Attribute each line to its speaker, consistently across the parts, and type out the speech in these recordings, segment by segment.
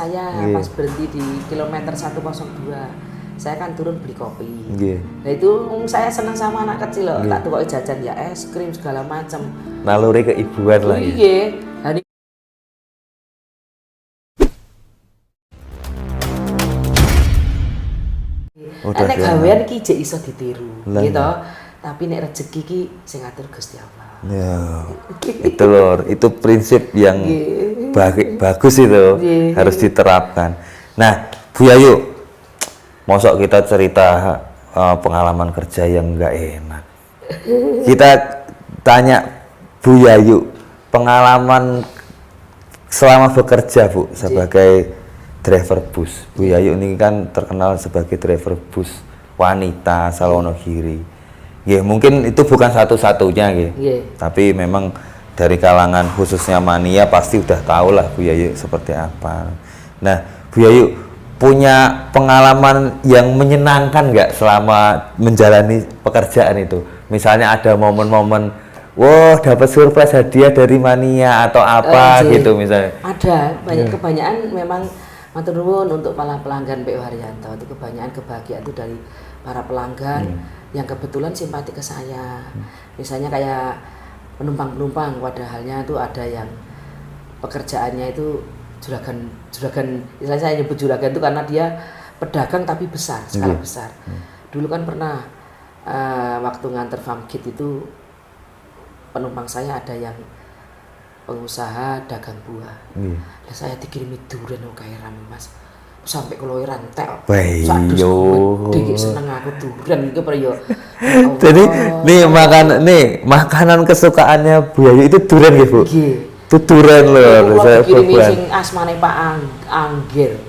Speaker 1: saya pas berhenti di kilometer 102. Saya kan turun beli kopi. Nah itu saya senang sama anak kecil loh, tak tukoki jajan ya es krim segala macam.
Speaker 2: Naluri keibuan lah ya.
Speaker 1: Iya. Nek gawean ki jek iso ditiru, gitu. Tapi nek rezeki ki sing ngatur Gusti Allah.
Speaker 2: Ya. Itu lor, itu prinsip yang bagus itu, harus diterapkan. Nah, Bu Yayu, mosok kita cerita pengalaman kerja yang enggak enak. Kita tanya Bu Yayu, pengalaman selama bekerja Bu sebagai driver bus. Bu Yayu ini kan terkenal sebagai driver bus wanita asal Wonogiri. Mungkin itu bukan satu-satunya tapi memang dari kalangan khususnya mania pasti udah tahu lah Bu Yayu seperti apa. Nah, Bu Yayu punya pengalaman yang menyenangkan nggak selama menjalani pekerjaan itu? Misalnya ada momen-momen, wah dapat surprise hadiah dari mania atau apa gitu misalnya.
Speaker 1: Ada, kebanyakan memang matur nuwun untuk para pelanggan PO Haryanto. Itu kebanyakan kebahagiaan itu dari para pelanggan yang kebetulan simpati ke saya. Misalnya kayak penumpang-penumpang, padahalnya itu ada yang pekerjaannya itu juragan, misalnya saya nyebut juragan itu karena dia pedagang tapi besar, skala besar. Dulu kan pernah waktu nganter Famkit itu penumpang saya ada yang pengusaha dagang buah. Lah saya dikirimi durian kayak rame Mas. Sampai keloiran tel. Dik seneng aku durian iki pra yo.
Speaker 2: Jadi makanan kesukaannya Bu Yayu itu durian nggih, Bu?
Speaker 1: Nggih.
Speaker 2: Itu durian lho, saya
Speaker 1: kirimi sing asmane Pak Anggir.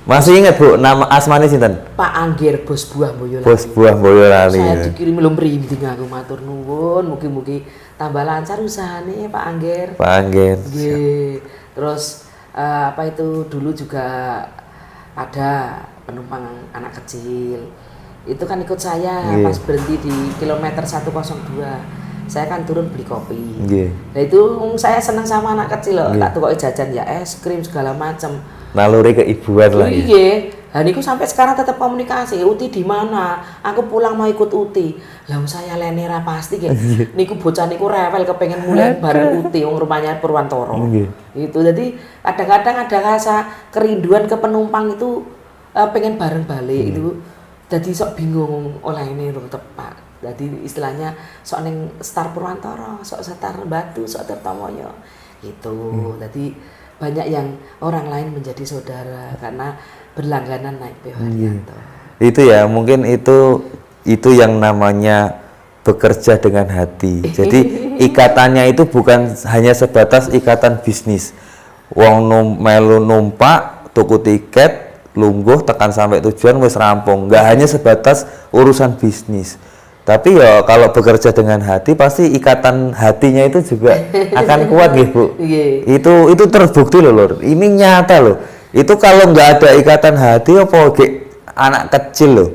Speaker 2: Masih ingat Bu nama asmane sinten?
Speaker 1: Pak Anggir, bos buah Boyolali.
Speaker 2: Bos buah Boyolali.
Speaker 1: Saya dikirimi lho mrinding aku matur nuwun, mugi-mugi tambah lancar usahane Pak Anggir.
Speaker 2: Pak Anggir.
Speaker 1: Nggih. Terus apa itu dulu juga ada penumpang anak kecil. Itu kan ikut saya pas berhenti di kilometer 102. Saya kan turun beli kopi. Nah itu saya senang sama anak kecil loh, tak tukoki jajan ya es krim segala macam.
Speaker 2: Naluri keibuan lah.
Speaker 1: Iya. Nah niku sampai sekarang tetap komunikasi. Uti di mana? Aku pulang mau ikut Uti. Lah saya lenera pasti kayak. Niku bocah niku rewel kepengen mulai bareng Uti wong rumahnya Purwantoro. Itu jadi kadang-kadang ada rasa kerinduan ke penumpang itu pengen bareng balik itu. Jadi sok bingung oleh ini tepat. Jadi istilahnya sok neng Star Purwantoro, sok Star Batu, sok Tirtomoyo. Gitu. Jadi banyak yang orang lain menjadi saudara karena berlangganan naik PO Haryanto.
Speaker 2: Itu ya, mungkin itu yang namanya bekerja dengan hati. Jadi ikatannya itu bukan hanya sebatas ikatan bisnis. Wong melu numpak, tuku tiket, lungguh tekan sampai tujuan wis rampung. Nggak hanya sebatas urusan bisnis. Tapi ya kalau bekerja dengan hati pasti ikatan hatinya itu juga akan kuat gitu. Itu terbukti loh Lur. Ini nyata loh. Itu kalau nggak ada ikatan hati apa anak kecil loh.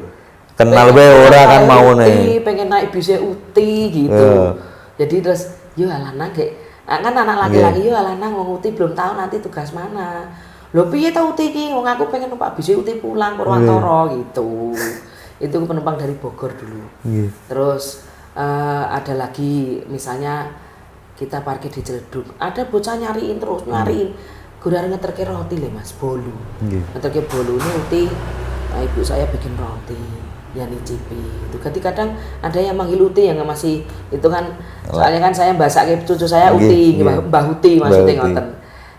Speaker 2: Kenal be ora kan mau nih.
Speaker 1: Pengen naik bisnya Uti gitu. Jadi terus yo alanang kan anak laki-laki yo alanang wong Uti belum tahu nanti tugas mana. Lho piye ta Uti iki wong aku pengen numpak bisnya Uti pulang Purwantoro gitu. Itu penumpang dari Bogor dulu. Terus ada lagi misalnya kita parkir di Ciledug, ada bocah nyariin terus Gurar ngeterke roti le Mas, bolu. Ngeterke bolu ini Uti, ibu saya bikin roti, ya nyicipi. Itu kadang ada yang manggil Uti yang masih itu kan soalnya kan saya mbasake cucu saya Uti, Mbah Uti maksudnya ngoten.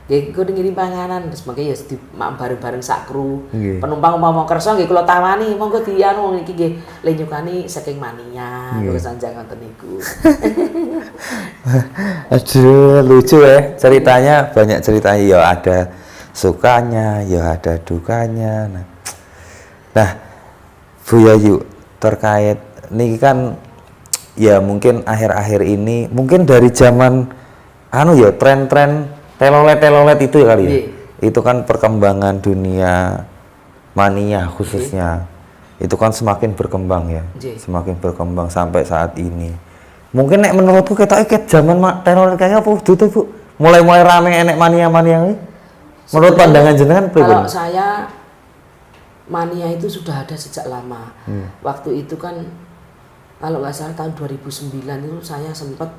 Speaker 1: Nggih kula ngirim panganan terus mangke ya bareng-bareng sak kru. Penumpang mau kersa nggih kula tawani monggo dianu iki nggih le nyukani saking mania kula sanjang ngoten niku.
Speaker 2: Aduh lucu ya ceritanya, banyak ceritanya ya, ada sukanya ya ada dukanya. Nah Bu Yayu terkait niki kan ya mungkin akhir-akhir ini mungkin dari zaman tren-tren telolet itu ya kali ya. Itu kan perkembangan dunia mania khususnya. Itu kan semakin berkembang ya. Semakin berkembang sampai saat ini. Mungkin nek menurutku kita zaman telolet kayak apa tuh Bu? Mulai rame enek mania-mania ini? Menurut pandangan jenengan
Speaker 1: kalau
Speaker 2: pribadi?
Speaker 1: saya mania itu sudah ada sejak lama. Waktu itu kan kalau nggak salah tahun 2009 itu saya sempat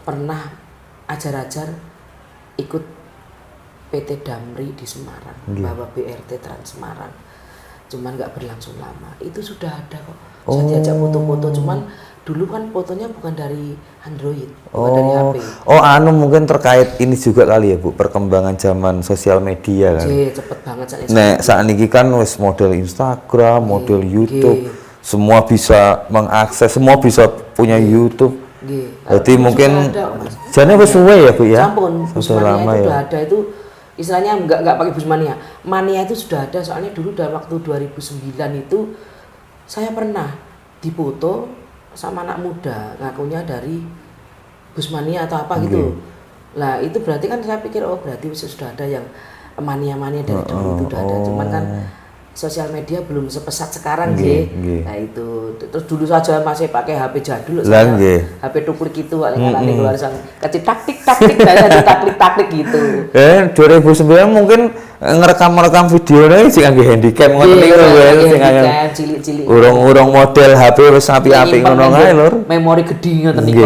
Speaker 1: pernah ajar-ajar ikut PT Damri di Semarang, bawa BRT Trans Semarang. Cuman nggak berlangsung lama. Itu sudah ada kok. Saya diajak foto-foto, cuman dulu kan fotonya bukan dari Android, bukan dari HP.
Speaker 2: Mungkin terkait ini juga kali ya Bu, perkembangan zaman sosial media kan.
Speaker 1: Cepet banget
Speaker 2: Saat ini kan wis model Instagram, model YouTube, semua bisa mengakses, semua bisa punya YouTube. Jadi mungkin jane wis suwe ya Bu ya.
Speaker 1: Sampun, Busmania itu sudah ada, itu istilahnya nggak pakai Busmania. Mania itu sudah ada, soalnya dulu dalam waktu 2009 itu saya pernah dipoto sama anak muda ngakunya dari Busmania atau apa gitu. Lah itu berarti kan saya pikir berarti sudah ada yang mania-mania dari dulu itu sudah ada. Cuman kan sosial media belum sepesat sekarang sih. Nah itu terus dulu saja masih pakai HP jadul, HP tuklik itu paling keluar sang kecil taktik taktik gitu.
Speaker 2: 2009 mungkin ngerekam videonya sih nganggo handicam ngoten niku lho,
Speaker 1: cilik-cilik.
Speaker 2: Urung model HP wis apik-apik ngono kae lur.
Speaker 1: Memori gedhi ngoten niku.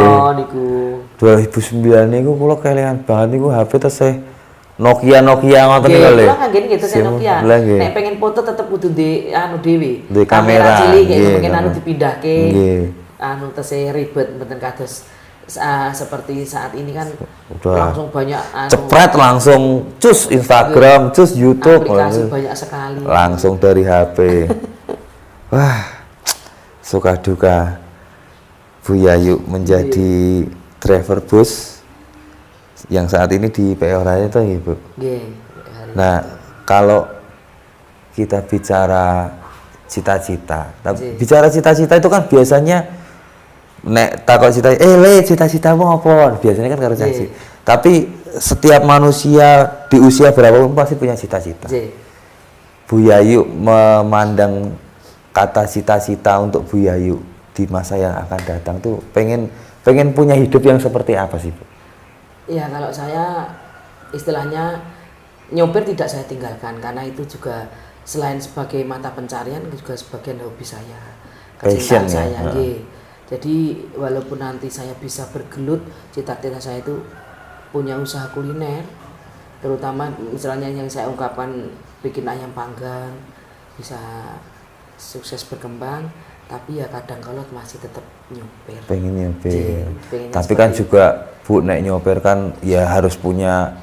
Speaker 2: 2009 niku kula kelingan banget niku HP tesih Nokia ngoten niku lho.
Speaker 1: Kula ngangge gitu saya Nokia. Nek pengen foto tetep kudu di dhewe.
Speaker 2: Di kamera
Speaker 1: cilik mungkin dipindahke. Tesih ribet mboten kados seperti saat ini kan
Speaker 2: udah
Speaker 1: langsung banyak
Speaker 2: cepret langsung cus Instagram, cus YouTube,
Speaker 1: aplikasi banyak sekali.
Speaker 2: Langsung dari HP. Wah, suka duka Bu Yayu menjadi driver bus yang saat ini di PO Raya itu ya Bu. Nah, kalau kita bicara cita-cita, bicara cita-cita itu kan biasanya nek takut cita-citamu apa? Biasanya kan karo caci. Tapi setiap manusia di usia berapapun pasti punya cita-cita. Bu Yayu memandang kata cita-cita untuk Bu Yayu di masa yang akan datang tuh pengen punya hidup yang seperti apa sih Bu?
Speaker 1: Ya kalau saya istilahnya nyopir tidak saya tinggalkan karena itu juga selain sebagai mata pencarian juga sebagian hobi saya, kecintaan saya. Jadi walaupun nanti saya bisa bergelut, cita-cita saya itu punya usaha kuliner, terutama misalnya yang saya ungkapkan bikin ayam panggang, bisa sukses berkembang, tapi ya kadang kalau masih tetap nyopir.
Speaker 2: Pengen nyopir. Tapi kan juga Bu, nek nyopir kan ya harus punya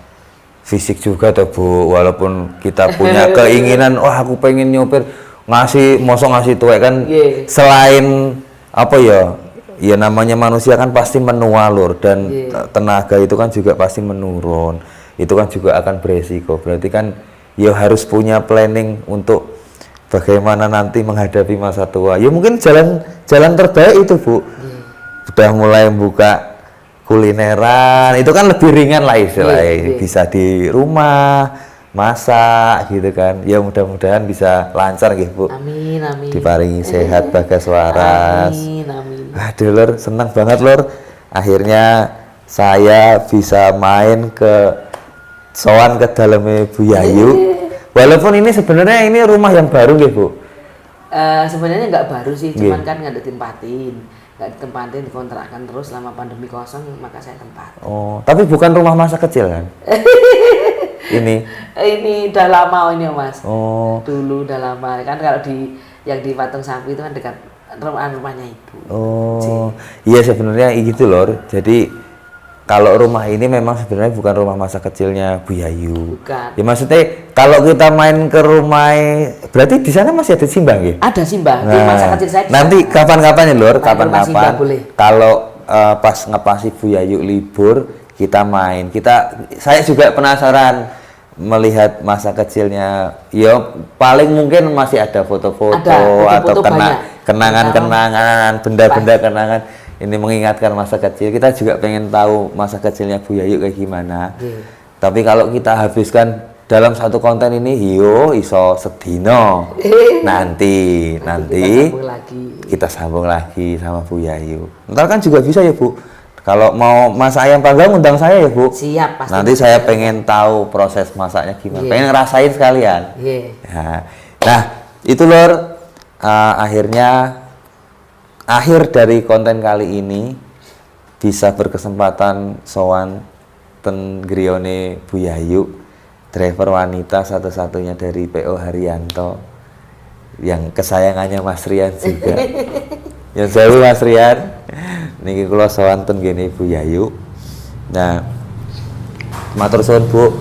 Speaker 2: fisik juga tuh Bu, walaupun kita punya keinginan, aku pengen nyopir, mosok ngasih tuwek kan, selain apa ya namanya manusia kan pasti menua lur, dan tenaga itu kan juga pasti menurun, itu kan juga akan beresiko. Berarti kan ya harus punya planning untuk bagaimana nanti menghadapi masa tua. Ya mungkin jalan terbaik itu Bu, udah mulai buka kulineran, itu kan lebih ringan lah istilahnya, bisa di rumah masak gitu kan. Ya mudah-mudahan bisa lancar gitu Bu.
Speaker 1: Amin.
Speaker 2: Diparingi sehat bagas waras.
Speaker 1: Amin.
Speaker 2: Aduh lur, senang banget lur. Akhirnya saya bisa main sowan ke dalamnya Bu Yayu. Walaupun ini sebenarnya ini rumah yang baru gitu Bu.
Speaker 1: Sebenarnya nggak baru sih, cuman kan nggak ditempatin, dikontrakkan terus selama pandemi kosong, maka saya tempat.
Speaker 2: Tapi bukan rumah masa kecil kan?
Speaker 1: Ini udah lama ini Mas. Dulu udah lama kan, kalau yang di Patung Sapi itu kan dekat rumahnya Ibu.
Speaker 2: Iya sebenarnya gitu lor. Jadi kalau rumah ini memang sebenarnya bukan rumah masa kecilnya Bu Yayu.
Speaker 1: Bukan.
Speaker 2: Ya maksudnya kalau kita main ke rumah, berarti di sana masih ada simbang ya?
Speaker 1: Ada simbang. Di masa kecil saya.
Speaker 2: Nanti kapan-kapan ya lor, kapan-kapan. Kalau pas ngepasi Bu Yayu libur, kita main. Saya juga penasaran melihat masa kecilnya. Ya paling mungkin masih ada foto-foto atau kenangan-kenangan, benda-benda kenangan. Ini mengingatkan masa kecil. Kita juga pengen tahu masa kecilnya Bu Yayu kayak gimana. Tapi kalau kita habiskan dalam satu konten ini, iso sedino. Nanti kita sambung lagi sama Bu Yayu. Ntar kan juga bisa ya Bu, Kalau mau masak ayam panggang undang saya ya Bu.
Speaker 1: Siap pasti.
Speaker 2: Nanti saya pengen tahu proses masaknya gimana. Pengen ngerasain sekalian. Nah, itu Lur, akhirnya akhir dari konten kali ini bisa berkesempatan sowan ten grione Bu Yayu, driver wanita satu-satunya dari PO Haryanto yang kesayangannya Mas Rian juga. Yang jauh Mas Rian. Niki kula sowan ten gene Bu Yayu. Nah, matur suwun Bu.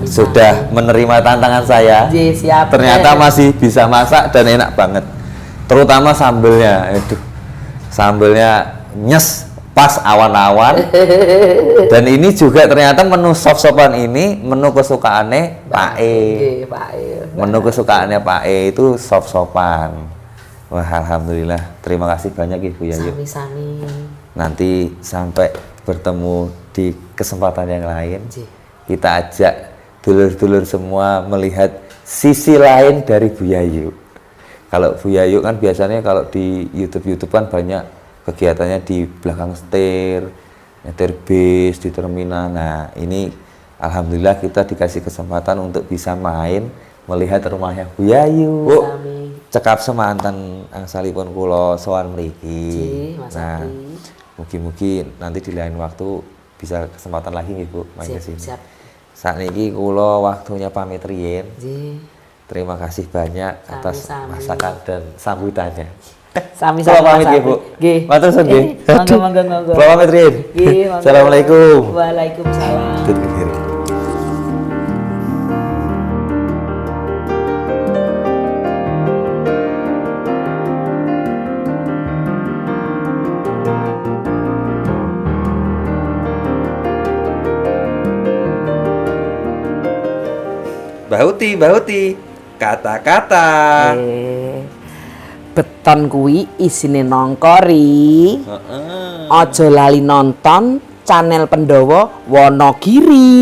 Speaker 2: Sudah menerima tantangan saya.
Speaker 1: Siap.
Speaker 2: Ternyata masih bisa masak dan enak banget. Terutama sambelnya. Aduh. Sambelnya nyes pas awan-awan. Dan ini juga ternyata menu sop-sopan ini menu kesukaannya Pak E. Menu kesukaannya Pak E itu sop-sopan. Wah, alhamdulillah. Terima kasih banyak Ibu Yayu.
Speaker 1: Sami-sami.
Speaker 2: Nanti sampai bertemu di kesempatan yang lain. Kita ajak dulur-dulur semua melihat sisi lain dari Bu Yayu. Kalau Bu Yayu kan biasanya kalau di YouTube kan banyak kegiatannya di belakang setir, nyetir bis di terminal. Nah, ini alhamdulillah kita dikasih kesempatan untuk bisa main melihat rumahnya Bu Yayu. Bu, cekap semanten angsalipun kula sowan mriki. Nah, mugi-mugi nanti di lain waktu bisa kesempatan lagi nggih Bu main ke sini. Sakniki kula waktunya pamit riyin. Terima kasih banyak atas masakan dan sambutannya.
Speaker 1: Sami-sami
Speaker 2: pamit nggih Bu.
Speaker 1: Nggih.
Speaker 2: Matur suwun nggih.
Speaker 1: Monggo.
Speaker 2: Kula pamit riyin. Assalamualaikum.
Speaker 1: Waalaikumsalam.
Speaker 2: Bahuti, kata-kata.
Speaker 1: Beton kuwi isine nongkori. Aja lali nonton channel Pandhawa Wonogiri.